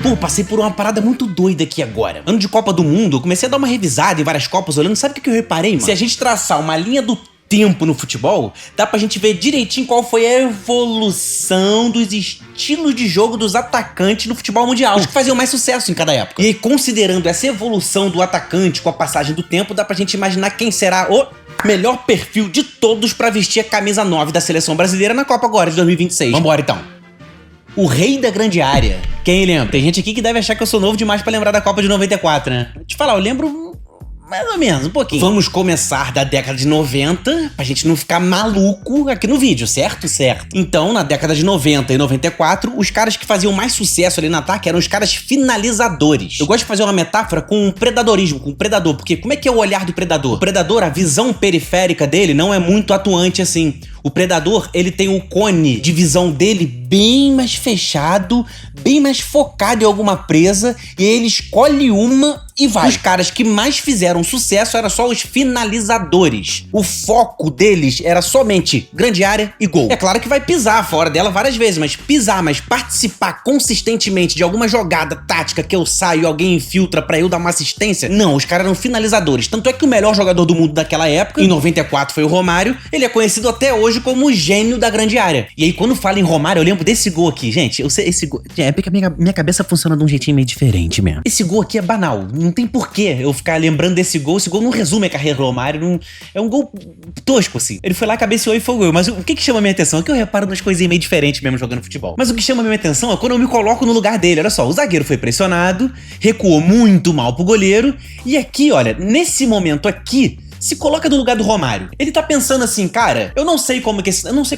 Pô, passei por uma parada muito doida aqui agora. Ano de Copa do Mundo, eu comecei a dar uma revisada em várias Copas olhando. Sabe o que eu reparei, mano? Se a gente traçar uma linha do tempo no futebol, dá pra gente ver direitinho qual foi a evolução dos estilos de jogo dos atacantes no futebol mundial. Os que faziam mais sucesso em cada época. E aí, considerando essa evolução do atacante com a passagem do tempo, dá pra gente imaginar quem será o melhor perfil de todos pra vestir a camisa 9 da seleção brasileira na Copa agora de 2026. Vambora então. O rei da grande área. Quem lembra? Tem gente aqui que deve achar que eu sou novo demais pra lembrar da Copa de 94, né? Vou te falar, eu lembro mais ou menos, um pouquinho. Vamos começar da década de 90, pra gente não ficar maluco aqui no vídeo, certo? Certo. Então, na década de 90 e 94, os caras que faziam mais sucesso ali no ataque eram os caras finalizadores. Eu gosto de fazer uma metáfora com o predadorismo, com o predador, porque como é que é o olhar do predador? O predador, a visão periférica dele não é muito atuante assim. O predador, ele tem o cone de visão dele bem mais fechado, bem mais focado em alguma presa, e aí ele escolhe uma e vai. Os caras que mais fizeram sucesso eram só os finalizadores. O foco deles era somente grande área e gol. É claro que vai pisar fora dela várias vezes, mas participar consistentemente de alguma jogada tática que eu saio e alguém infiltra pra eu dar uma assistência, não, os caras eram finalizadores. Tanto é que o melhor jogador do mundo daquela época, em 94, foi o Romário. Ele é conhecido até hoje como o gênio da grande área. E aí, quando falo em Romário, eu lembro desse gol aqui, gente. Eu sei, esse gol... É porque minha cabeça funciona de um jeitinho meio diferente mesmo. Esse gol aqui é banal. Não tem porquê eu ficar lembrando desse gol. Esse gol não resume a carreira do Romário. Não... É um gol tosco, assim. Ele foi lá, cabeceou e foi o gol. Mas o que chama a minha atenção é que eu reparo nas coisinhas meio diferentes mesmo jogando futebol. Mas o que chama a minha atenção é quando eu me coloco no lugar dele. Olha só, o zagueiro foi pressionado, recuou muito mal pro goleiro. E aqui, olha, nesse momento aqui, se coloca no lugar do Romário. Ele tá pensando assim, cara, eu não sei qual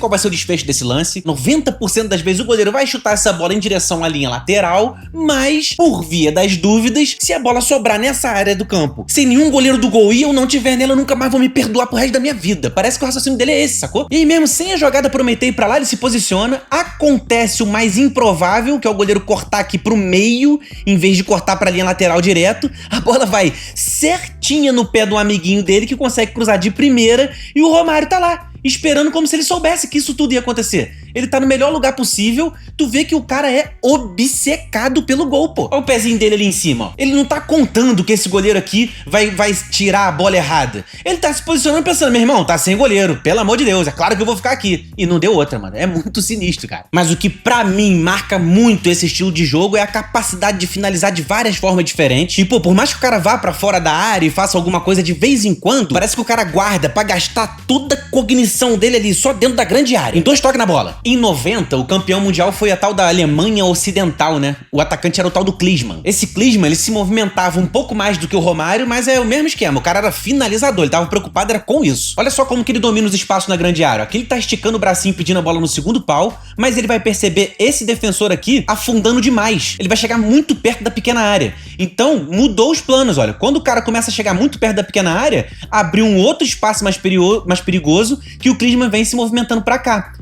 vai ser o desfecho desse lance. 90% das vezes o goleiro vai chutar essa bola em direção à linha lateral, mas, por via das dúvidas, se a bola sobrar nessa área do campo, sem nenhum goleiro do gol e eu não tiver nela, eu nunca mais vou me perdoar pro resto da minha vida. Parece que o raciocínio dele é esse, sacou? E aí mesmo sem a jogada prometer ir pra lá, ele se posiciona, acontece o mais improvável, que é o goleiro cortar aqui pro meio, em vez de cortar pra linha lateral direto, a bola vai certinha no pé do amiguinho dele, que consegue cruzar de primeira, e o Romário tá lá, esperando como se ele soubesse que isso tudo ia acontecer. Ele tá no melhor lugar possível, tu vê que o cara é obcecado pelo gol, pô. Olha o pezinho dele ali em cima, ó. Ele não tá contando que esse goleiro aqui vai tirar a bola errada. Ele tá se posicionando pensando, meu irmão, tá sem goleiro, pelo amor de Deus, é claro que eu vou ficar aqui. E não deu outra, mano. É muito sinistro, cara. Mas o que pra mim marca muito esse estilo de jogo é a capacidade de finalizar de várias formas diferentes. E, pô, por mais que o cara vá pra fora da área e faça alguma coisa de vez em quando, parece que o cara guarda pra gastar toda a cognição dele ali só dentro da grande área. Em 2 toques na bola. Em 90, o campeão mundial foi a tal da Alemanha Ocidental, né? O atacante era o tal do Klinsmann. Esse Klinsmann, ele se movimentava um pouco mais do que o Romário, mas é o mesmo esquema. O cara era finalizador, ele tava preocupado era com isso. Olha só como que ele domina os espaços na grande área. Aqui ele tá esticando o bracinho pedindo a bola no segundo pau, mas ele vai perceber esse defensor aqui afundando demais. Ele vai chegar muito perto da pequena área. Então, mudou os planos, olha. Quando o cara começa a chegar muito perto da pequena área, abriu um outro espaço mais perigoso que o Klinsmann vem se movimentando pra cá.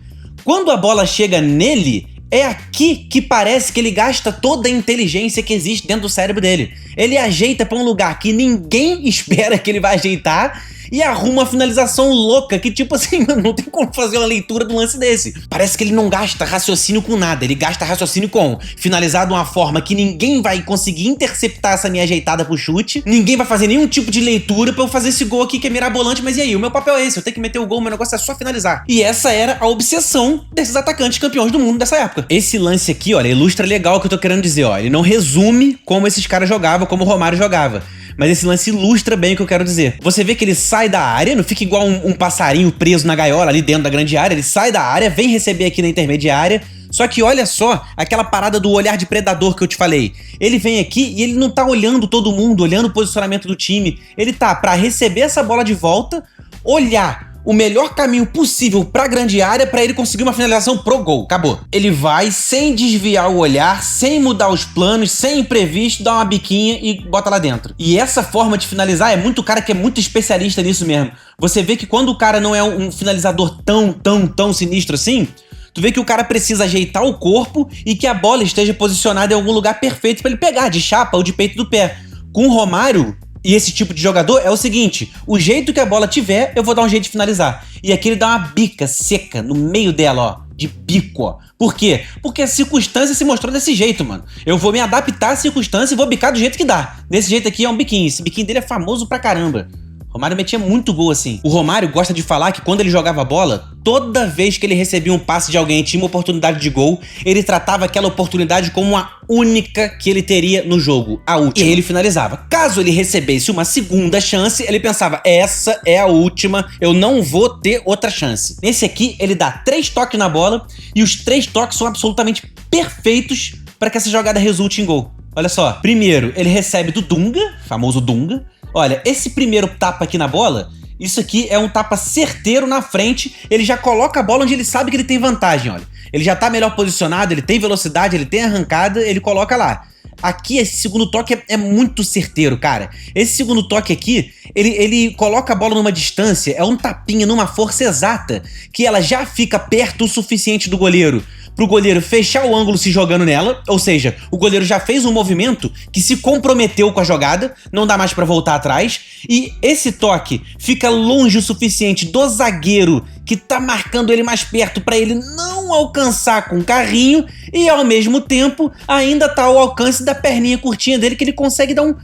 Quando a bola chega nele, é aqui que parece que ele gasta toda a inteligência que existe dentro do cérebro dele. Ele ajeita pra um lugar que ninguém espera que ele vai ajeitar e arruma uma finalização louca que, tipo assim, não tem como fazer uma leitura de um lance desse. Parece que ele não gasta raciocínio com nada, ele gasta raciocínio com finalizar de uma forma que ninguém vai conseguir interceptar essa minha ajeitada pro chute, ninguém vai fazer nenhum tipo de leitura pra eu fazer esse gol aqui que é mirabolante, mas e aí? O meu papel é esse, eu tenho que meter o gol, o meu negócio é só finalizar. E essa era a obsessão desses atacantes campeões do mundo dessa época. Esse lance aqui, olha, ilustra legal o que eu tô querendo dizer, ó. Ele não resume como esses caras jogavam, como o Romário jogava. Mas esse lance ilustra bem o que eu quero dizer. Você vê que ele sai da área, não fica igual um passarinho preso na gaiola ali dentro da grande área. Ele sai da área, vem receber aqui na intermediária. Só que olha só aquela parada do olhar de predador que eu te falei. Ele vem aqui e ele não tá olhando todo mundo, olhando o posicionamento do time. Ele tá pra receber essa bola de volta, olhar o melhor caminho possível pra grande área pra ele conseguir uma finalização pro gol. Acabou. Ele vai sem desviar o olhar, sem mudar os planos, sem imprevisto, dá uma biquinha e bota lá dentro. E essa forma de finalizar é muito cara que é muito especialista nisso mesmo. Você vê que quando o cara não é um finalizador tão sinistro assim, tu vê que o cara precisa ajeitar o corpo e que a bola esteja posicionada em algum lugar perfeito pra ele pegar, de chapa ou de peito do pé. Com o Romário e esse tipo de jogador é o seguinte, o jeito que a bola tiver, eu vou dar um jeito de finalizar. E aqui ele dá uma bica seca no meio dela, ó. de bico, ó. Por quê? Porque a circunstância se mostrou desse jeito, mano. Eu vou me adaptar à circunstância e vou bicar do jeito que dá. Desse jeito aqui é um biquinho. Esse biquinho dele é famoso pra caramba. O Romário metia muito gol assim. O Romário gosta de falar que quando ele jogava bola, toda vez que ele recebia um passe de alguém e tinha uma oportunidade de gol, ele tratava aquela oportunidade como a única que ele teria no jogo, a última. E aí ele finalizava. Caso ele recebesse uma segunda chance, ele pensava, essa é a última, eu não vou ter outra chance. Nesse aqui, ele dá 3 toques na bola e os 3 toques são absolutamente perfeitos para que essa jogada resulte em gol. Olha só, primeiro ele recebe do Dunga, famoso Dunga. Olha, esse primeiro tapa aqui na bola, isso aqui é um tapa certeiro na frente, ele já coloca a bola onde ele sabe que ele tem vantagem, olha. Ele já tá melhor posicionado, ele tem velocidade, ele tem arrancada, ele coloca lá. Aqui, esse segundo toque é muito certeiro, cara. Esse segundo toque aqui, ele coloca a bola numa distância, é um tapinha numa força exata, que ela já fica perto o suficiente do goleiro pro goleiro fechar o ângulo se jogando nela, ou seja, o goleiro já fez um movimento que se comprometeu com a jogada, não dá mais pra voltar atrás, e esse toque fica longe o suficiente do zagueiro que tá marcando ele mais perto pra ele não alcançar com o carrinho, e ao mesmo tempo ainda tá ao alcance da perninha curtinha dele que ele consegue dar um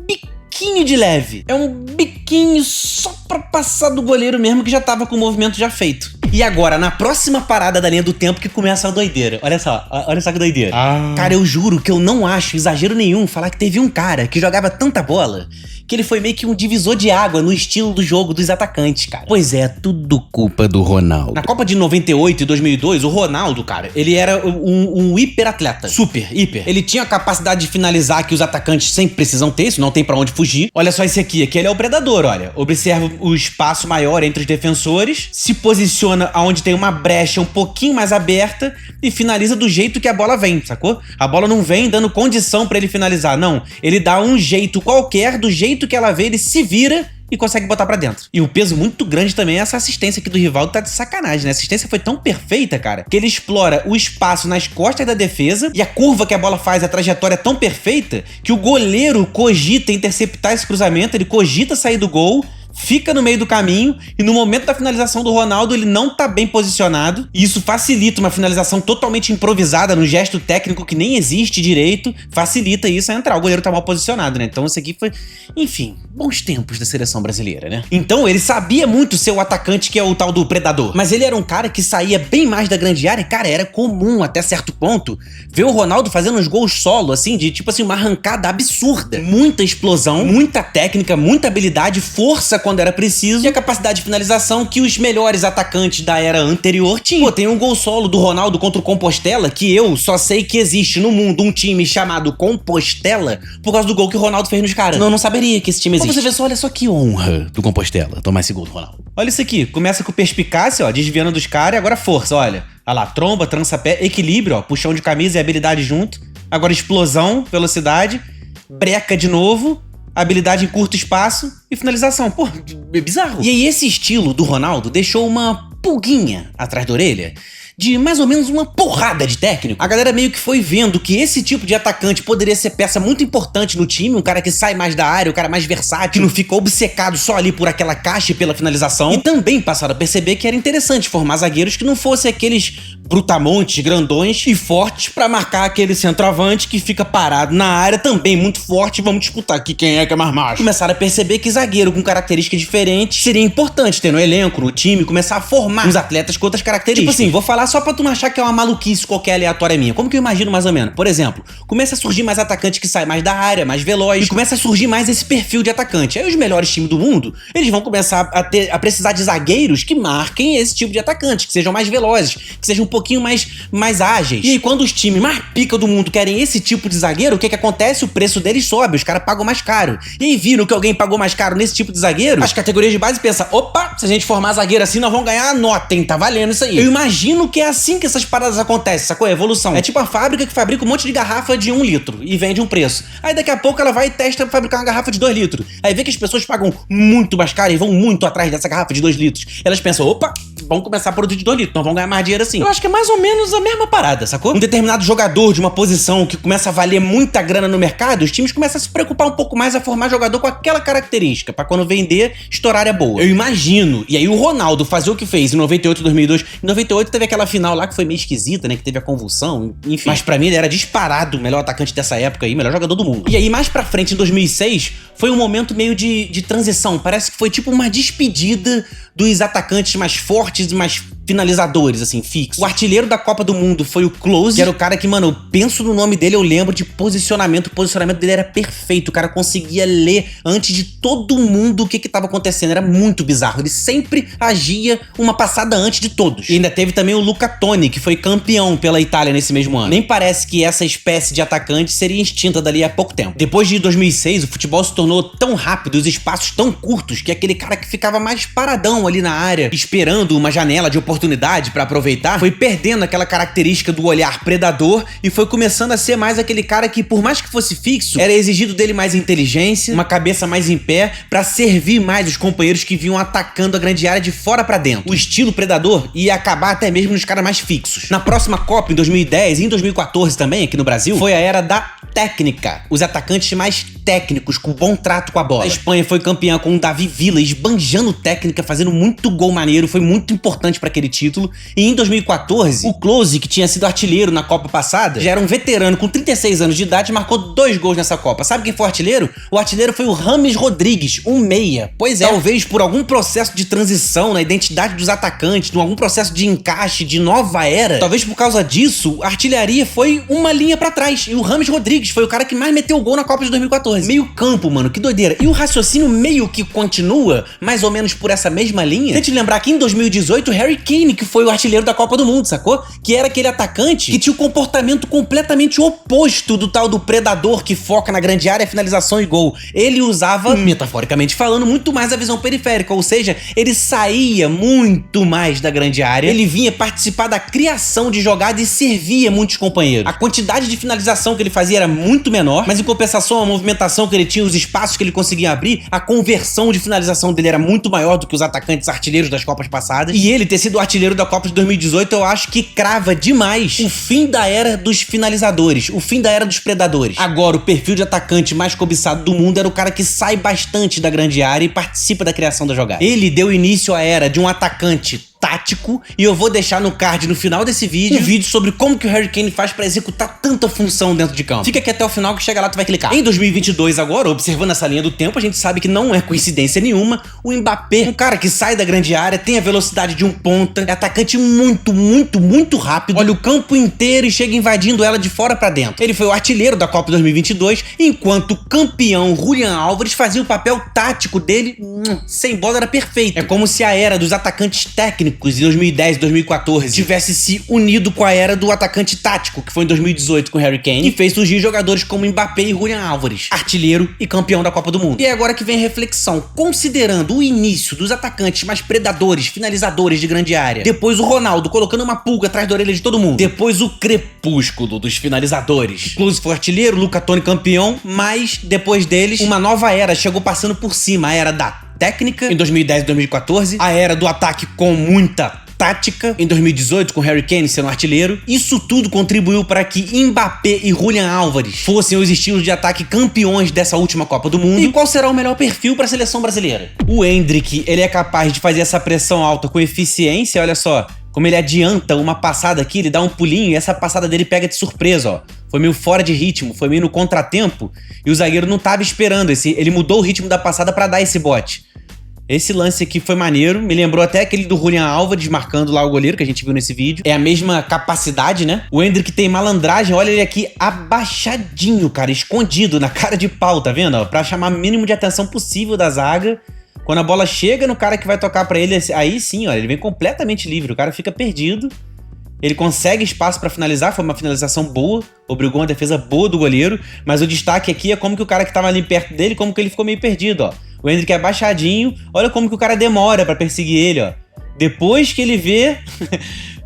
biquinho de leve. É um biquinho só pra passar do goleiro mesmo que já tava com o movimento já feito. E agora, na próxima parada da linha do tempo que começa a doideira. Olha só que doideira. Cara, eu juro que eu não acho exagero nenhum falar que teve um cara que jogava tanta bola que ele foi meio que um divisor de água no estilo do jogo dos atacantes, cara. Pois é, tudo culpa do Ronaldo. Na Copa de 98 e 2002, o Ronaldo, cara, ele era um hiperatleta. Super, hiper. Ele tinha a capacidade de finalizar que os atacantes sempre precisam ter, isso não tem pra onde fugir. Olha só esse aqui ele é o predador, olha. Observa o espaço maior entre os defensores, se posiciona onde tem uma brecha um pouquinho mais aberta e finaliza do jeito que a bola vem, sacou? A bola não vem dando condição pra ele finalizar, não. Ele dá um jeito qualquer, do jeito que ela vê, ele se vira e consegue botar pra dentro. E o peso muito grande também é essa assistência aqui do Rivaldo, tá de sacanagem, né? A assistência foi tão perfeita, cara, que ele explora o espaço nas costas da defesa e a curva que a bola faz, a trajetória é tão perfeita que o goleiro cogita interceptar esse cruzamento, ele cogita sair do gol, fica no meio do caminho e no momento da finalização do Ronaldo ele não tá bem posicionado e isso facilita uma finalização totalmente improvisada no gesto técnico que nem existe direito, facilita isso a entrar. O goleiro tá mal posicionado, né? Então isso aqui foi, enfim, bons tempos da seleção brasileira, né? Então ele sabia muito ser o atacante que é o tal do predador, mas ele era um cara que saía bem mais da grande área e, cara, era comum até certo ponto ver o Ronaldo fazendo uns gols solo, assim, de tipo assim, uma arrancada absurda. Muita explosão, muita técnica, muita habilidade, força quando era preciso e a capacidade de finalização que os melhores atacantes da era anterior tinham. Pô, tem um gol solo do Ronaldo contra o Compostela que eu só sei que existe no mundo um time chamado Compostela por causa do gol que o Ronaldo fez nos caras. Não saberia que esse time existe. Pra você ver só, olha só que honra do Compostela tomar esse gol do Ronaldo. Olha isso aqui, começa com perspicácia, ó, desviando dos caras e agora força, olha. Olha lá, tromba, trança-pé, equilíbrio, ó, puxão de camisa e habilidade junto. Agora explosão, velocidade, breca de novo, habilidade em curto espaço e finalização. Pô, é bizarro. E aí esse estilo do Ronaldo deixou uma pulguinha atrás da orelha de mais ou menos uma porrada de técnico. A galera meio que foi vendo que esse tipo de atacante poderia ser peça muito importante no time, um cara que sai mais da área, um cara mais versátil, que não fica obcecado só ali por aquela caixa e pela finalização. E também passaram a perceber que era interessante formar zagueiros que não fossem aqueles brutamontes, grandões e fortes pra marcar aquele centroavante que fica parado na área, também muito forte, vamos disputar aqui quem é que é mais macho. Começaram a perceber que zagueiro com características diferentes seria importante ter no elenco, no time, começar a formar uns atletas com outras características. Tipo assim, vou falar só pra tu não achar que é uma maluquice qualquer aleatória minha. Como que eu imagino mais ou menos? Por exemplo, começa a surgir mais atacante que sai mais da área, mais veloz, e começa a surgir mais esse perfil de atacante. Aí os melhores times do mundo, eles vão começar a precisar de zagueiros que marquem esse tipo de atacante, que sejam mais velozes, que sejam um pouquinho mais ágeis. E aí quando os times mais pica do mundo querem esse tipo de zagueiro, o que acontece? O preço deles sobe, os caras pagam mais caro. E aí viram que alguém pagou mais caro nesse tipo de zagueiro, as categorias de base pensam, opa, se a gente formar zagueiro assim, nós vamos ganhar a nota, hein? Tá valendo isso aí. Eu imagino que é assim que essas paradas acontecem, sacou? É evolução. É tipo a fábrica que fabrica um monte de garrafa de 1 litro e vende um preço. Aí daqui a pouco ela vai e testa pra fabricar uma garrafa de 2 litros. Aí vê que as pessoas pagam muito mais caro e vão muito atrás dessa garrafa de 2 litros. Elas pensam, opa, vão começar a produzir de 2 litros, então vão ganhar mais dinheiro assim. Eu acho que é mais ou menos a mesma parada, sacou? Um determinado jogador de uma posição que começa a valer muita grana no mercado, os times começam a se preocupar um pouco mais a formar jogador com aquela característica, pra quando vender, estourar a área boa. Eu imagino, e aí o Ronaldo fazer o que fez em 98 e 2002. Em 98 teve aquela final lá que foi meio esquisita, né, que teve a convulsão, enfim. Mas pra mim ele era disparado o melhor atacante dessa época aí, melhor jogador do mundo. E aí mais pra frente, em 2006, foi um momento meio de transição. Parece que foi tipo uma despedida dos atacantes mais fortes e mais finalizadores, assim, fixos. O artilheiro da Copa do Mundo foi o Klose, que era o cara que, mano, eu penso no nome dele, eu lembro de posicionamento. O posicionamento dele era perfeito. O cara conseguia ler antes de todo mundo o que tava acontecendo. Era muito bizarro. Ele sempre agia uma passada antes de todos. E ainda teve também o Luca Toni, que foi campeão pela Itália nesse mesmo ano. Nem parece que essa espécie de atacante seria extinta dali a pouco tempo. Depois de 2006, o futebol se tornou tão rápido, os espaços tão curtos, que aquele cara que ficava mais paradão ali na área, esperando uma janela de oportunidade pra aproveitar, foi perdendo aquela característica do olhar predador e foi começando a ser mais aquele cara que, por mais que fosse fixo, era exigido dele mais inteligência, uma cabeça mais em pé, pra servir mais os companheiros que vinham atacando a grande área de fora pra dentro. O estilo predador ia acabar até mesmo nos caras mais fixos. Na próxima Copa, em 2010 e em 2014 também, aqui no Brasil, foi a era da técnica. Os atacantes mais técnicos, com bom trato com a bola. A Espanha foi campeã com o Davi Villa, esbanjando técnica, fazendo muito gol maneiro, foi muito importante pra aquele título. E em 2014, o Klose, que tinha sido artilheiro na Copa passada, já era um veterano com 36 anos de idade, marcou 2 gols nessa Copa. Sabe quem foi o artilheiro? O artilheiro foi o Rames Rodrigues, um meia. Pois é, talvez por algum processo de transição na identidade dos atacantes, por algum processo de encaixe, de nova era, talvez por causa disso, a artilharia foi uma linha pra trás. E o Rames Rodrigues foi o cara que mais meteu o gol na Copa de 2014. Meio campo, mano, que doideira. E o raciocínio meio que continua, mais ou menos por essa mesma linha. Tente lembrar que em 2018, o Harry Kane, que foi o artilheiro da Copa do Mundo, sacou? Que era aquele atacante que tinha o comportamento completamente oposto do tal do predador que foca na grande área, finalização e gol. Ele usava, metaforicamente falando, muito mais a visão periférica, ou seja, ele saía muito mais da grande área, ele vinha participar da criação de jogada e servia muitos companheiros. A quantidade de finalização que ele fazia era muito menor, mas em compensação a movimentação que ele tinha, os espaços que ele conseguia abrir, a conversão de finalização dele era muito maior do que os atacantes artilheiros das Copas passadas. E ele ter sido o artilheiro da Copa de 2018, eu acho que crava demais o fim da era dos finalizadores, o fim da era dos predadores. Agora, o perfil de atacante mais cobiçado do mundo era o cara que sai bastante da grande área e participa da criação da jogada. Ele deu início à era de um atacante tático, e eu vou deixar no card no final desse vídeo um vídeo sobre como que o Harry Kane faz pra executar tanta função dentro de campo. Fica aqui até o final que chega lá tu vai clicar. Em 2022 agora, observando essa linha do tempo, a gente sabe que não é coincidência nenhuma o Mbappé, um cara que sai da grande área, tem a velocidade de um ponta, é atacante muito rápido, olha o campo inteiro e chega invadindo ela de fora pra dentro. Ele foi o artilheiro da Copa 2022, enquanto o campeão Julián Álvares fazia o papel tático dele, sem bola era perfeito. É como se a era dos atacantes técnicos de 2010 e 2014 tivesse se unido com a era do atacante tático, que foi em 2018 com o Harry Kane, e fez surgir jogadores como Mbappé e Julián Álvares, artilheiro e campeão da Copa do Mundo. E é agora que vem a reflexão, considerando o início dos atacantes mais predadores, finalizadores de grande área, depois o Ronaldo colocando uma pulga atrás da orelha de todo mundo, depois o crepúsculo dos finalizadores. Klose foi artilheiro, Luca Toni campeão, mas depois deles, uma nova era chegou passando por cima, a era da técnica em 2010 e 2014, a era do ataque com muita tática em 2018 com Harry Kane sendo artilheiro. Isso tudo contribuiu para que Mbappé e Julián Álvares fossem os estilos de ataque campeões dessa última Copa do Mundo. E qual será o melhor perfil para a seleção brasileira? O Endrick, ele é capaz de fazer essa pressão alta com eficiência, olha só. Como ele adianta uma passada aqui, ele dá um pulinho e essa passada dele pega de surpresa, ó. Foi meio fora de ritmo, foi meio no contratempo e o zagueiro não tava esperando. Ele mudou o ritmo da passada pra dar esse bote. Esse lance aqui foi maneiro, me lembrou até aquele do Julián Álvares marcando lá o goleiro que a gente viu nesse vídeo. É a mesma capacidade, né? O Endrick tem malandragem, olha ele aqui abaixadinho, cara, escondido na cara de pau, tá vendo? Ó, pra chamar o mínimo de atenção possível da zaga. Quando a bola chega no cara que vai tocar pra ele, aí sim, ó, ele vem completamente livre, o cara fica perdido. Ele consegue espaço pra finalizar, foi uma finalização boa, obrigou uma defesa boa do goleiro, mas o destaque aqui é como que o cara que tava ali perto dele, como que ele ficou meio perdido, ó. O Endrick é abaixadinho, olha como que o cara demora pra perseguir ele, ó. Depois que ele vê...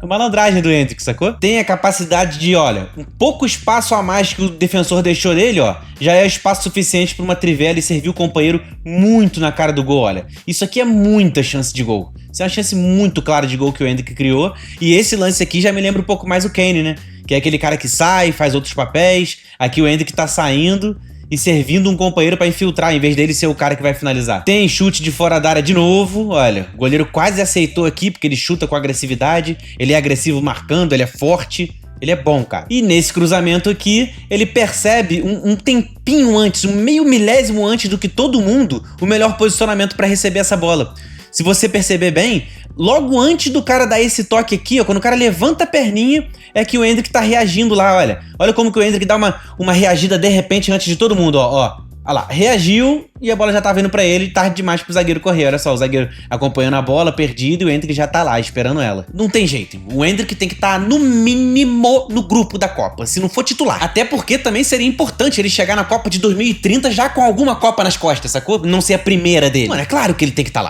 a malandragem do Endrick, sacou? Tem a capacidade de, olha, um pouco espaço a mais que o defensor deixou dele, ó, já é espaço suficiente pra uma trivela e servir o companheiro muito na cara do gol, olha. Isso aqui é muita chance de gol. Isso é uma chance muito clara de gol que o Endrick criou. E esse lance aqui já me lembra um pouco mais o Kane, né? Que é aquele cara que sai, faz outros papéis. Aqui o Endrick tá saindo e servindo um companheiro pra infiltrar, em vez dele ser o cara que vai finalizar. Tem chute de fora da área de novo, olha, o goleiro quase aceitou aqui, porque ele chuta com agressividade, ele é agressivo marcando, ele é forte, ele é bom, cara. E nesse cruzamento aqui, ele percebe um tempinho antes, um meio milésimo antes do que todo mundo, o melhor posicionamento pra receber essa bola. Se você perceber bem, logo antes do cara dar esse toque aqui, ó, quando o cara levanta a perninha, é que o Endrick tá reagindo lá, olha. Olha como que o Endrick dá uma reagida de repente antes de todo mundo, ó. Olha lá, reagiu e a bola já tá vindo pra ele, tarde demais pro zagueiro correr. Olha só, o zagueiro acompanhando a bola, perdido, e o Endrick já tá lá, esperando ela. Não tem jeito, o Endrick tem que estar no mínimo no grupo da Copa, se não for titular. Até porque também seria importante ele chegar na Copa de 2030 já com alguma Copa nas costas, sacou? Não ser a primeira dele. Mano, é claro que ele tem que estar lá.